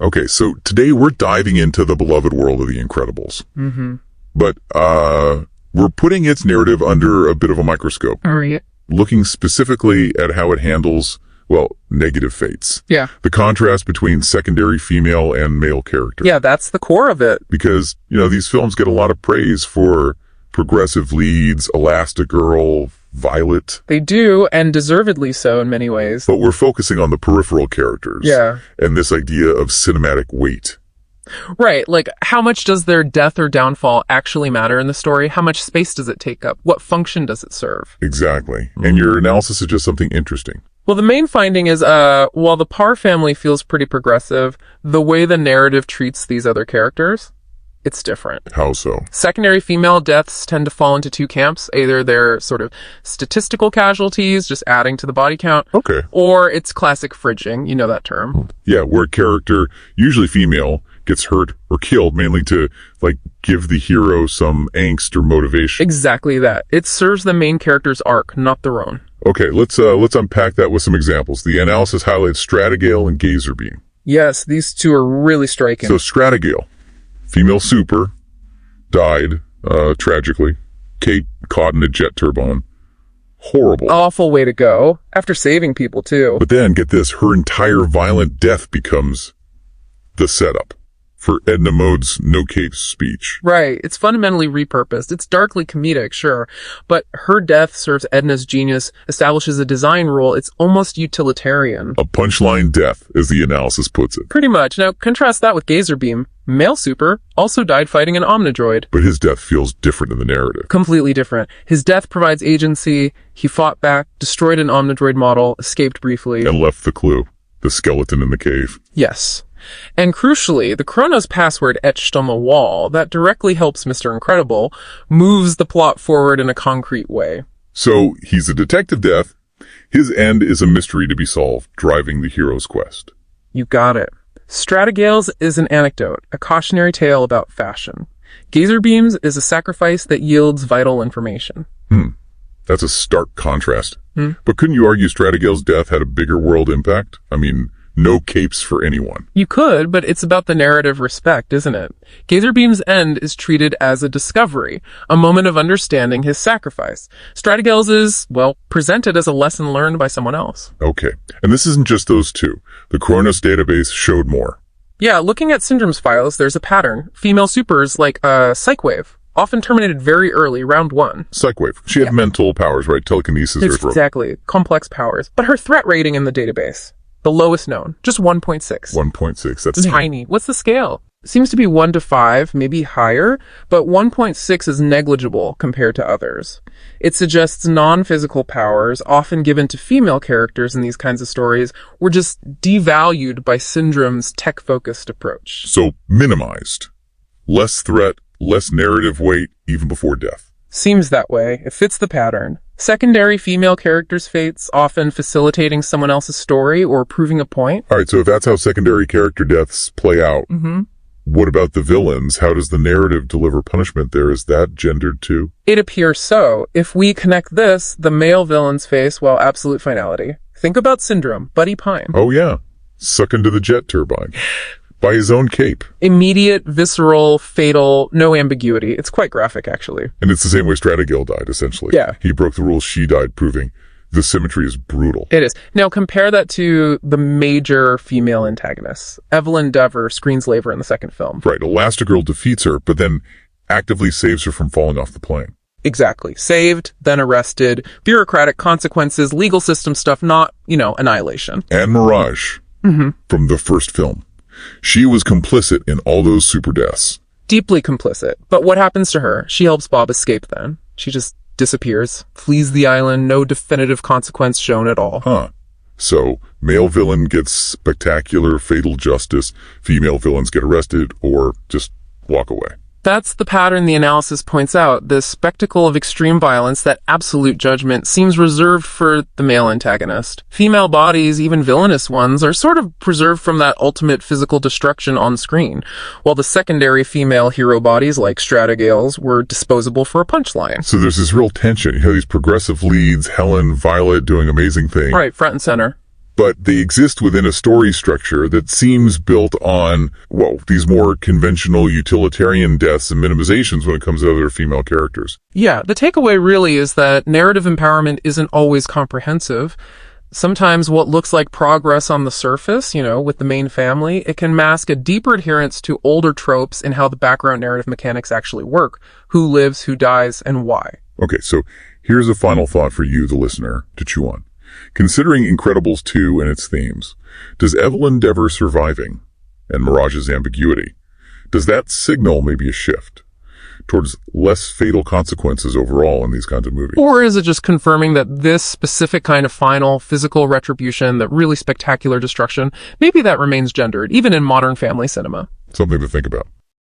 Okay, so today we're diving into the beloved world of The Incredibles. Mm-hmm. But we're putting its narrative under a bit of a microscope. All right. Looking specifically at how it handles, well, negative fates. Yeah. The contrast between secondary female and male characters. Yeah, that's the core of it. Because, these films get a lot of praise for progressive leads, Elastigirl, Violet. They do, and deservedly so in many ways. But we're focusing on the peripheral characters. Yeah. And this idea of cinematic weight. Right, like how much does their death or downfall actually matter in the story? How much space does it take up? What function does it serve? Exactly. And your analysis suggests something interesting. Well, the main finding is, while the Parr family feels pretty progressive, the way the narrative treats these other characters, it's different. How so? Secondary female deaths tend to fall into two camps. Either they're sort of statistical casualties, just adding to the body count. Okay. Or it's classic fridging. You know that term. Yeah, where a character, usually female, gets hurt or killed mainly to, give the hero some angst or motivation. Exactly that. It serves the main character's arc, not their own. Okay, let's unpack that with some examples. The analysis highlights Stratagale and Gazerbeam. Yes, these two are really striking. So Stratagale, female super, died, tragically. Kate caught in a jet turbine. Horrible. Awful way to go. After saving people, too. But then, get this, her entire violent death becomes the setup for Edna Mode's No Case speech. Right. It's fundamentally repurposed. It's darkly comedic, sure. But her death serves Edna's genius, establishes a design rule. It's almost utilitarian. A punchline death, as the analysis puts it. Pretty much. Now, contrast that with Gazerbeam. Male super also died fighting an Omnidroid. But his death feels different in the narrative. Completely different. His death provides agency. He fought back, destroyed an Omnidroid model, escaped briefly. And left the clue. The skeleton in the cave. Yes. And crucially, the Chronos password etched on the wall that directly helps Mr. Incredible moves the plot forward in a concrete way. So, he's a detective death. His end is a mystery to be solved, driving the hero's quest. You got it. Stratagale's is an anecdote, a cautionary tale about fashion. Gazerbeam's is a sacrifice that yields vital information. That's a stark contrast. But couldn't you argue Stratagale's death had a bigger world impact? I mean, no capes for anyone. You could, but it's about the narrative respect, isn't it? Gazerbeam's end is treated as a discovery, a moment of understanding his sacrifice. Stratagale's is, presented as a lesson learned by someone else. Okay. And this isn't just those two. The Chronos database showed more. Yeah, looking at Syndrome's files, there's a pattern. Female supers like Psychwave, often terminated very early, round 1. Psychwave. She had mental powers, right? Telekinesis. Exactly. Complex powers. But her threat rating in the database, the lowest known, just 1.6. 1.6. That's tiny. What's the scale? Seems to be 1 to 5, maybe higher, but 1.6 is negligible compared to others. It suggests non-physical powers, often given to female characters in these kinds of stories, were just devalued by Syndrome's tech-focused approach. So, minimized. Less threat, less narrative weight, even before death. Seems that way. It fits the pattern. Secondary female characters' fates, often facilitating someone else's story or proving a point. All right, so if that's how secondary character deaths play out, what about the villains? How does the narrative deliver punishment there? Is that gendered too? It appears so. If we connect this, the male villains face, absolute finality. Think about Syndrome, Buddy Pine. Oh yeah, suck into the jet turbine. By his own cape. Immediate, visceral, fatal, no ambiguity. It's quite graphic, actually. And it's the same way Stratagale died, essentially. Yeah. He broke the rules, she died, proving the symmetry is brutal. It is. Now compare that to the major female antagonists. Evelyn Dever, screenslaver in the second film. Right. Elastigirl defeats her, but then actively saves her from falling off the plane. Exactly. Saved, then arrested. Bureaucratic consequences, legal system stuff, not, annihilation. And Mirage. From the first film. She was complicit in all those super deaths. Deeply complicit. But what happens to her? She helps Bob escape then. She just disappears, flees the island, no definitive consequence shown at all. So, male villain gets spectacular, fatal justice, female villains get arrested, or just walk away. That's the pattern the analysis points out. The spectacle of extreme violence, that absolute judgment, seems reserved for the male antagonist. Female bodies, even villainous ones, are sort of preserved from that ultimate physical destruction on screen, while the secondary female hero bodies, like Stratagale's, were disposable for a punchline. So there's this real tension. You have these progressive leads, Helen, Violet, doing amazing things. Right, front and center. but they exist within a story structure that seems built on, well, these more conventional utilitarian deaths and minimizations when it comes to other female characters. Yeah, the takeaway really is that narrative empowerment isn't always comprehensive. Sometimes what looks like progress on the surface, with the main family, it can mask a deeper adherence to older tropes in how the background narrative mechanics actually work. Who lives, who dies, and why. Okay, so here's a final thought for you, the listener, to chew on. Considering Incredibles 2 and its themes, does Evelyn Dever surviving and Mirage's ambiguity, does that signal maybe a shift towards less fatal consequences overall in these kinds of movies? Or is it just confirming that this specific kind of final physical retribution, that really spectacular destruction, maybe that remains gendered, even in modern family cinema? Something to think about.